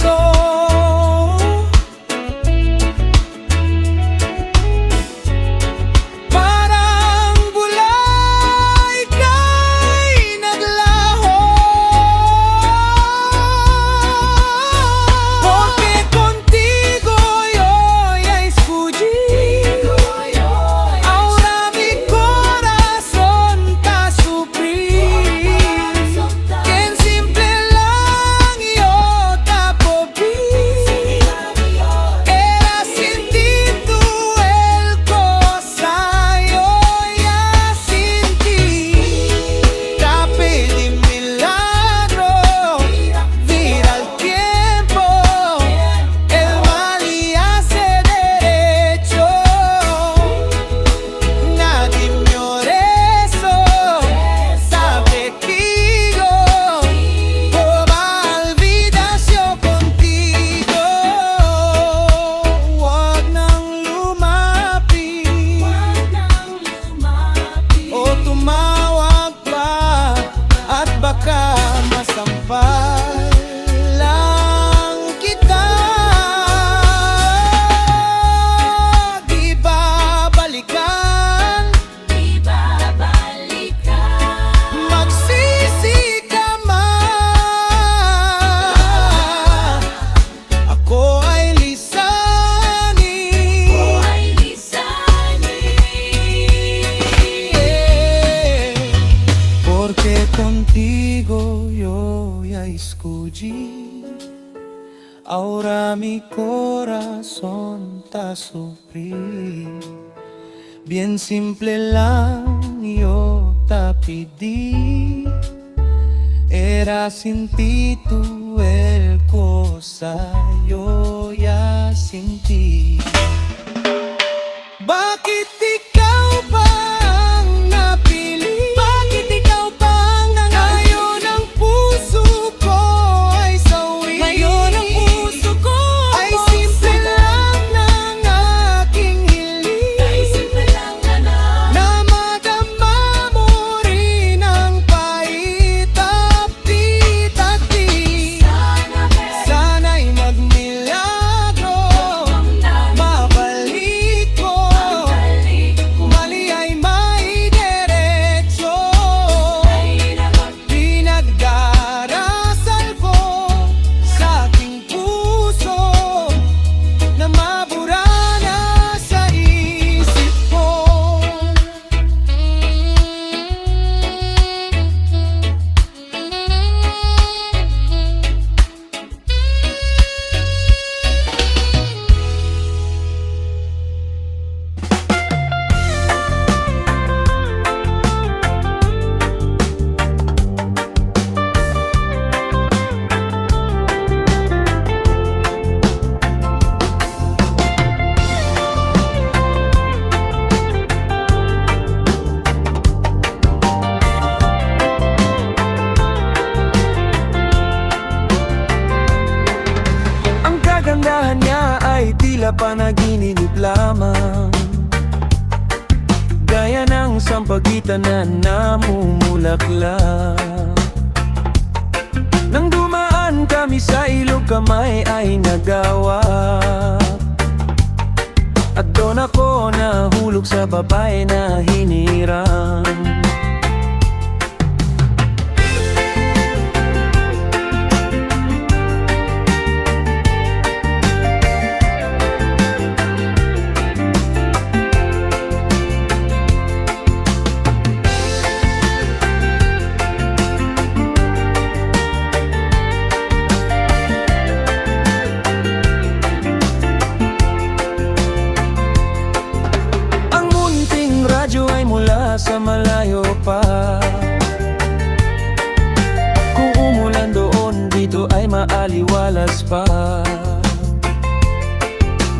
gusto. Parang bulay kay naglaho, porque contigo yo ya escogí. Ahora mi corazón está sufrir. Quien simple lang yo te pedí. Era sin ti tú el cosa, yo ya sin ti. Te pedí milagro, vira el tiempo, el mal y hace derecho. Nadie me eso, sabe que yo toda la vida yo contigo. Huwag nang lumapit o tumawag pa, at baka masampal lang kita. Di babalikan, magsisi ka man. Ako ay lisanin, porque contigo yo ya escogí. Ahora mi corazón está sufrir. Bien simple lang yo te pedí. Era sin ti tú el cosa, yo ya sin ti. Bakit ikaw pa ang napili? Bakit ikaw pa ang ngayon ang puso ko ay sawi? Ngayon ang puso ko ay simple lang ng aking hiling. Na madama mo rin ang paitapit-tapit. Sana'y magmilagro, mabalik ko. Mali ay maidiretso. Pinagdarasal ko sa aking puso na mabura na sa isip ko. Ang kagandahan niya ay tila panaginip lamang, gaya ng sampagitan na namumulaklak. Nang dumaan kami sa ilog, kamay ay nagawa, at doon ako nahulog sa babae na hinirang. Ang munting radyo ay mula sa malayo pa. Kung umulan doon, dito ay maaliwalas pa.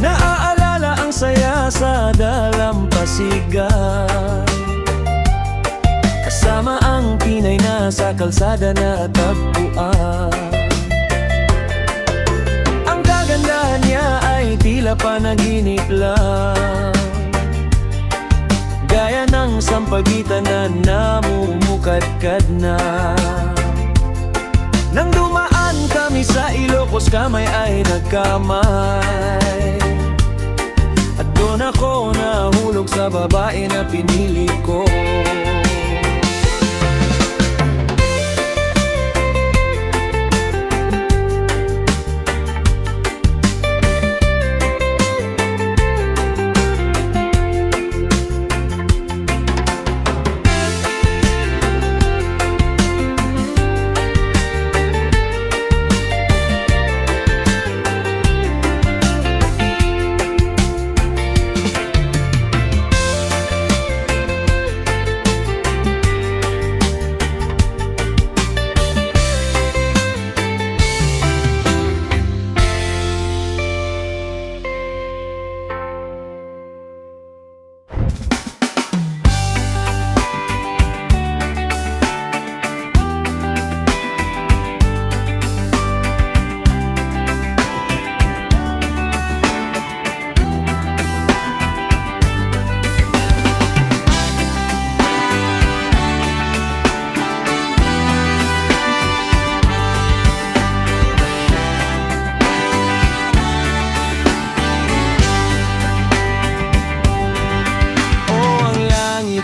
Naaalala ang saya sa dalampasigan, kasama ang Pinay na sa kalsada na tagpuan. Ang kagandahan niya ay tila panaginip lang, gaya ng sampagitan na namumukadkad na. Nang dumaan kami sa Ilocos, kamay ay nagkamay. At doon ako nahulog sa babae na pinili ko.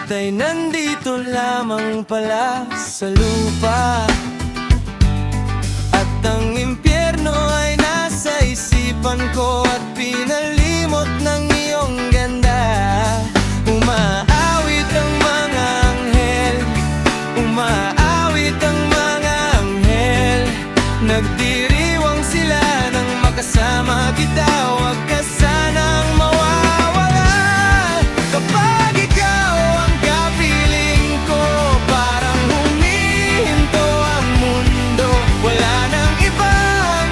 Ay nandito lamang pala sa lupa, at ang impyerno ay nasa isipan ko, at pinalimot ng iyong ganda. Umaawit ang mga anghel, umaawit ang mga anghel, nagdiriwang sila nang makasama kita. Huwag ka sanang mawawala kapag ikaw ang kapiling ko. Parang humihinto ang mundo, wala nang ibang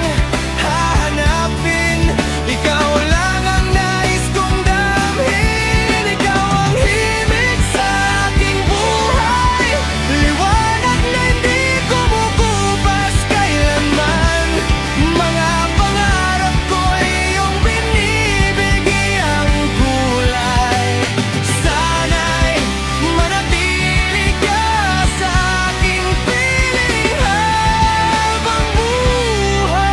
hahanapin. Ikaw lang ang nais kong damhin, ikaw ang himig sa aking buhay, liwanag na hindi kumukupas kailanman. Mga pangarap ko ay iyong binibigyang kulay. Sana'y manatili ka sa aking piling habang buhay.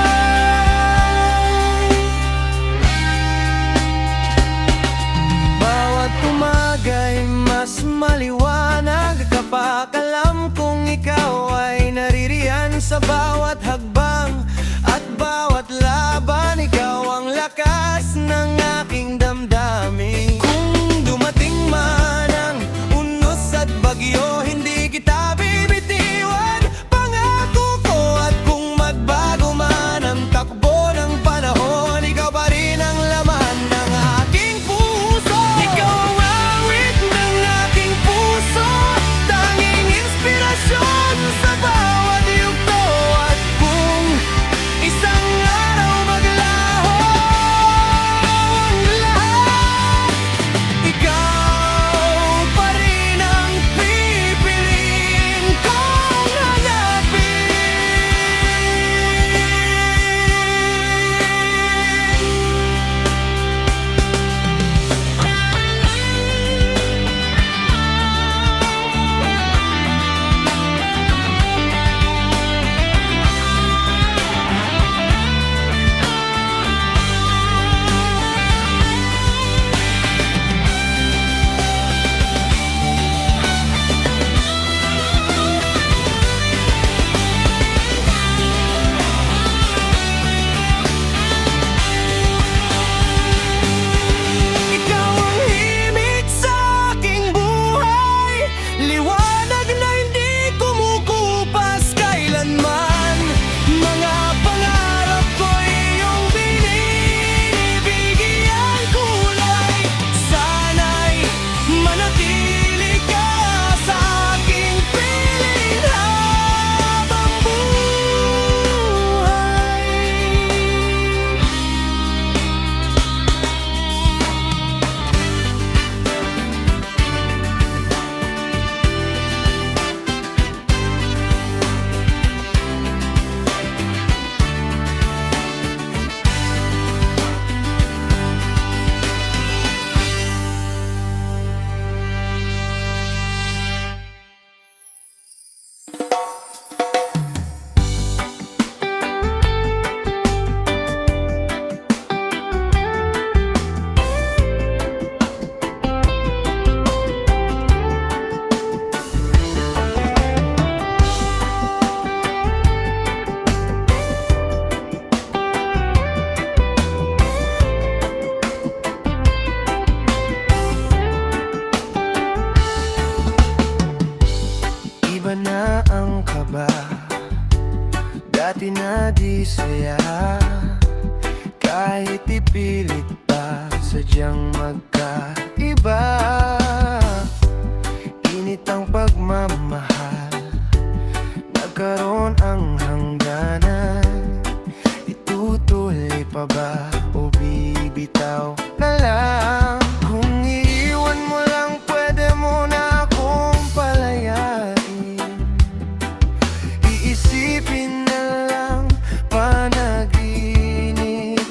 Bawat umaga'y mas maliwanag kapag alam kong ikaw ay naririyan. Sa bawat hagbang at bawat laban, ikaw ang lakas ng aking damdamin. Kung dumating man ang unos at bagyo, hindi kita bibitiwan. Pangako ko, at kung magbago man ang takbo ng panahon, ikaw pa rin ang laman ng aking puso. Ikaw ang awit ng aking puso, tanging inspirasyon sa bawat yugto. At kung isang araw maglaho sadyang magkaiba. Init ang pagmamahal, nagkaroon ang hangganan. Itutuloy pa ba o bibitaw na lang? Kung iiwan mo lang, pwede mo na akong palayain. Iisipin na lang, panaginip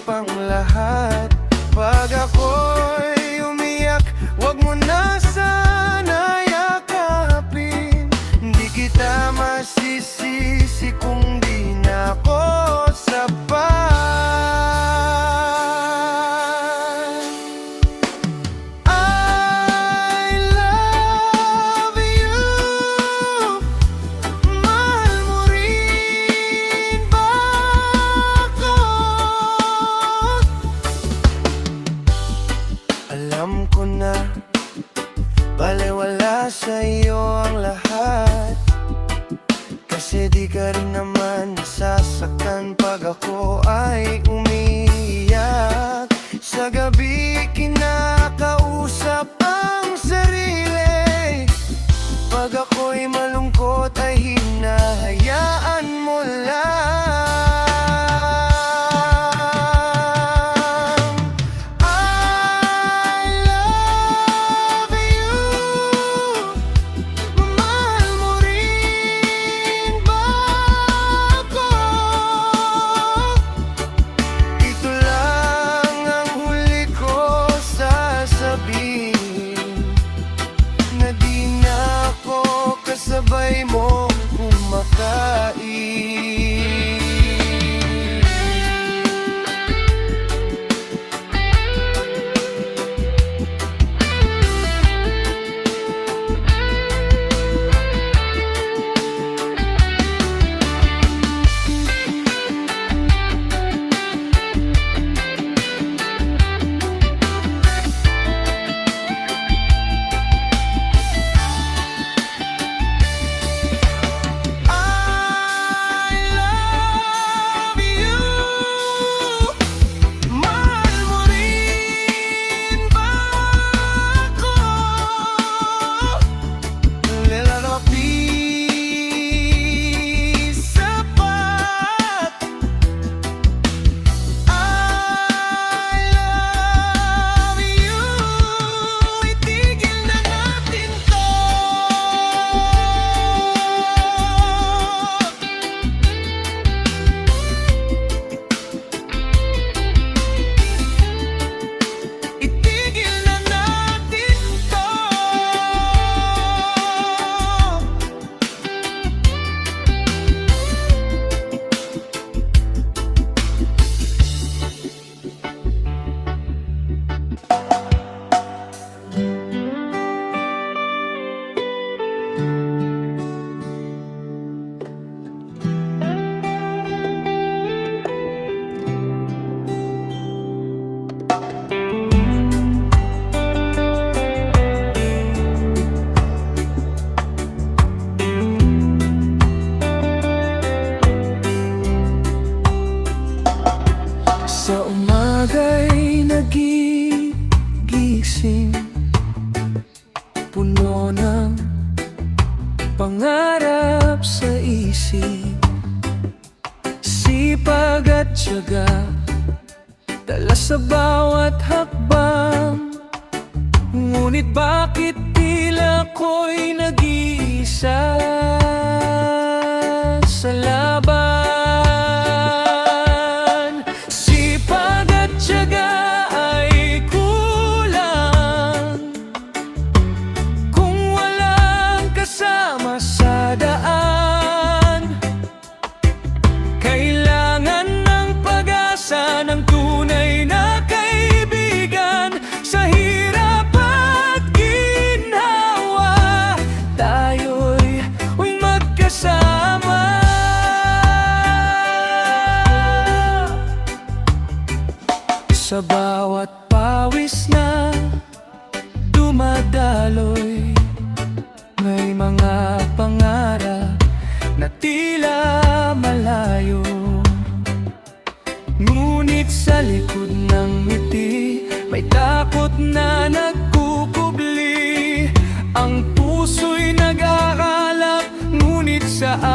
ang lahat. Pag ako'y umiyak, wag mo na sana yakapin. Di kita masisisi kung di na ako sapat. I love you. Mahal mo rin ba ako? Alam ko na balewala sa'yo ang lahat, kasi di ka rin naman nasasaktan pag ako ay umiiyak. Sa gabi kinakausap ang sarili, pag ako'y malungkot ay hinahayaan mo lang. I love you. Mahal mo rin ba ako? Ito lang ang huli ko sasabihin, na di na ako kasabay mo kumakain. I love you. Mahal mo rin ba ako? Little piece sapat. I love you. Itigil na natin to. Itigil na natin to. Sa umaga'y nagigising, puno ng pangarap sa isip. Sipag at tiyaga, dala sa bawat hakbang. Ngunit bakit tila ko'y nag-iisa sa laban? Sipag at tiyaga ay kulang kung walang kasama sa daan. Kailangan ng pag-asa ng tunay na kaibigan. Sa hirap at ginhawa, tayo'y magkasama. Sa bawat pawis na dumadaloy, may mga pangarap na tila malayo. Ngunit sa likod ng ngiti, may May takot na nagkukubli, ang puso'y nag-aalap, ngunit saan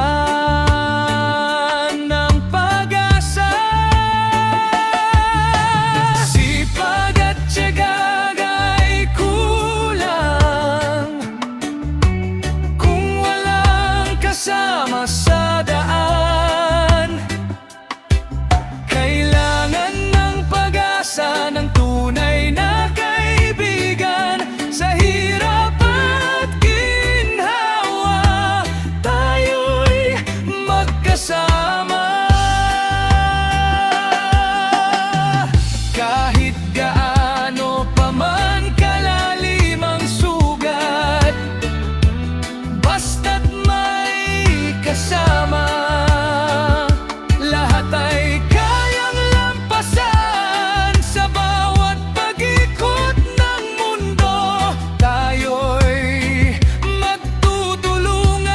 ang pag-asa? Sipag at tiyaga ay kulang kung walang kasama sa daan. Kailangan ng pag-asa ng tunay na kaibigan. Sa hirap at ginhawa, tayo'y magkasama. Kahit gaano pa man kalalim ang sugat, basta't may kasama, lahat ay kayang lampasan. Sa bawat pag-ikot ng mundo, tayo'y magtutulungan.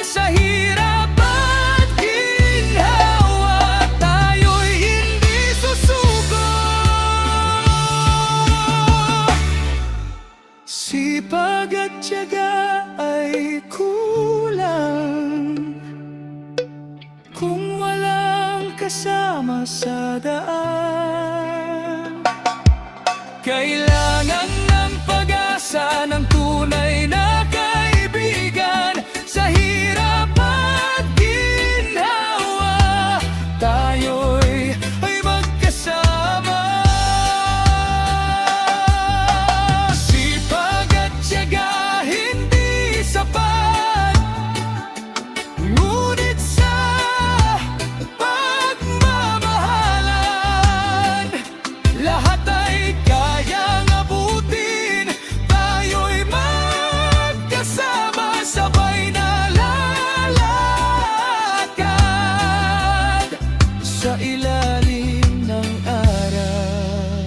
Sa hirap at ginhawa, tayo'y hindi susuko. Sipag at tiyaga ay kulang kung walang kasama sa daan. Kailangan ng pag-asa ng tunay na kaibigan. Sa hirap at ginhawa, tayo'y ay magkasama. Sipag at tiyaga hindi sapat, ngunit sa pagmamahalan, lahat ay kayang abutin. Tayo'y magkasama, sabay na lalakad sa ilalim ng araw,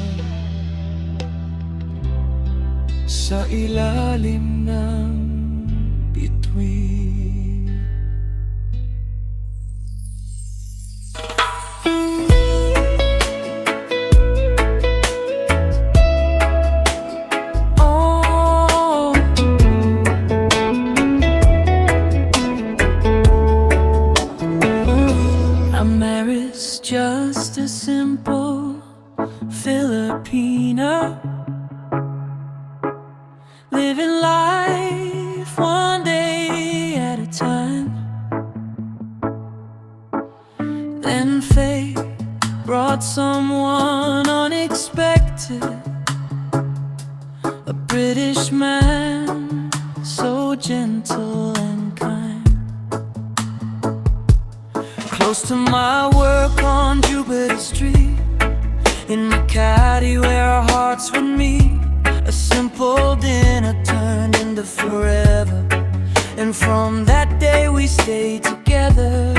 sa ilalim ng bituin. Oh, America's just a simple Filipino, living life one day at a time. Then fate brought someone unexpected, a British man, so gentle and kind. Close to my work on Jupiter Street, in Makati where our hearts would meet, a simple dinner turned into forever, and from that day we stayed together.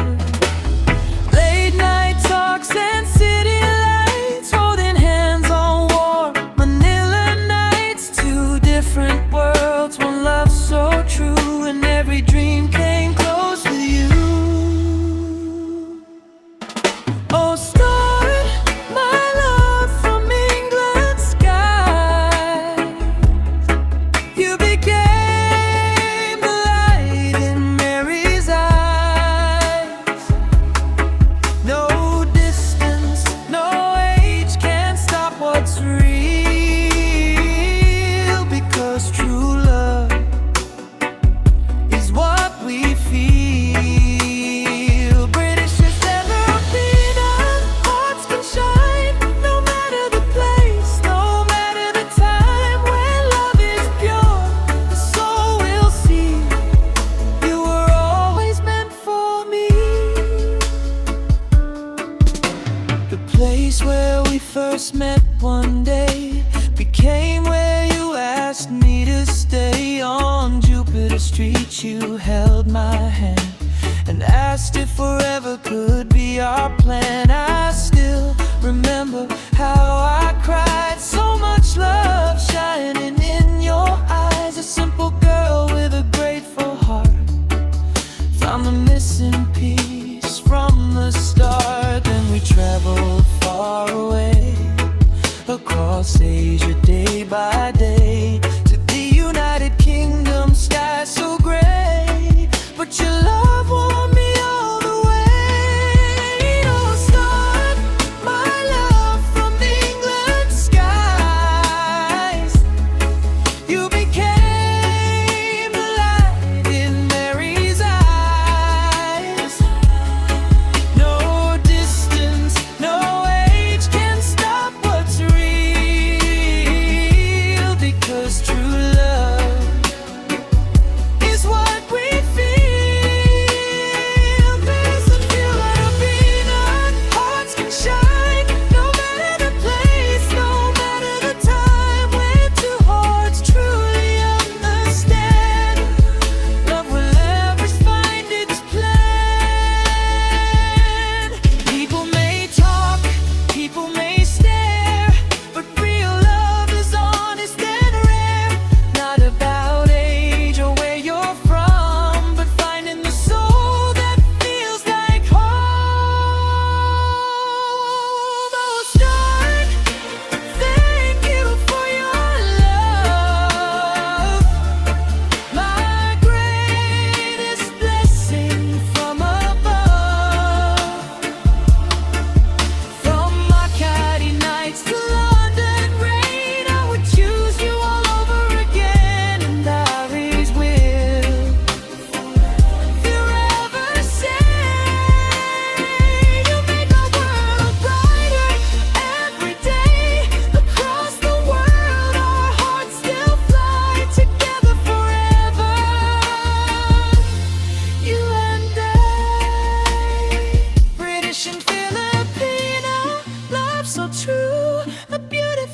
Late night talks and city lights, holding hands on warm Manila nights. Two different worlds, one love so true, and every dream came close with you. Oh, start my love from England's skies. You became the light in Mary's eyes. No distance, no age can stop what's real, because true love is what we feel. British is never been, hearts can shine, no matter the place, no matter the time. When love is pure, the soul will see. You were always meant for me. The place where we first met one day became where you asked me to stay. On Jupiter Street you held my hand and asked if forever could be our plan. I still remember how I cried, so much love shining in your eyes. A simple girl with a grateful heart found the missing piece from the start. Then we traveled far away,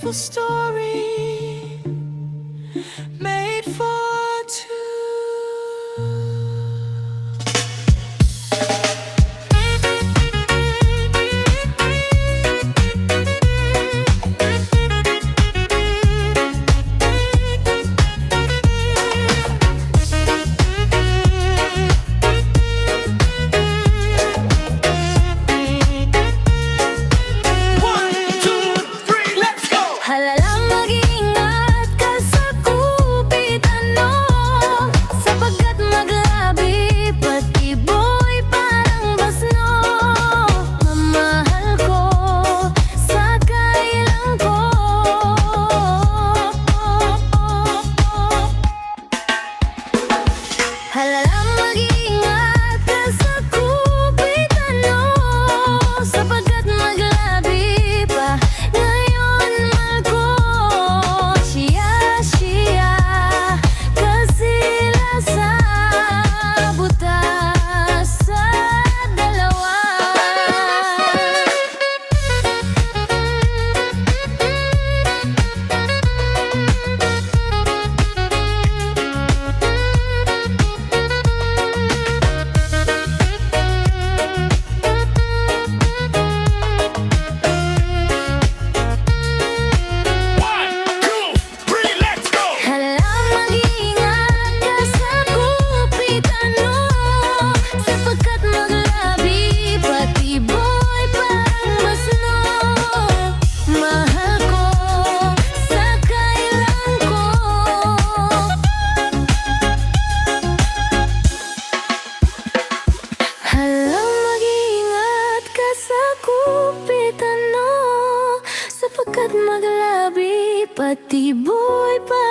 beautiful story made for two. Halala, mag-iingat ka sa kupitan mo, sapagkat maglabi pag-iboy parang basno. Mamahal ko sa kailan ko. Halala, mag-iingat ka sa kupitan mo, sapagkat maglabi pa ngayon. Mahal ko siya, kasi nasa butas sa dalawa. Hala, mag-iingat ka sa kupitan mo, sapagkat maglabi pag-iboy parang basno. Mahal ko sa kailan ko. Hala, mag-iingat ka sa kupitan mo, sapagkat maglabi pag-iboy parang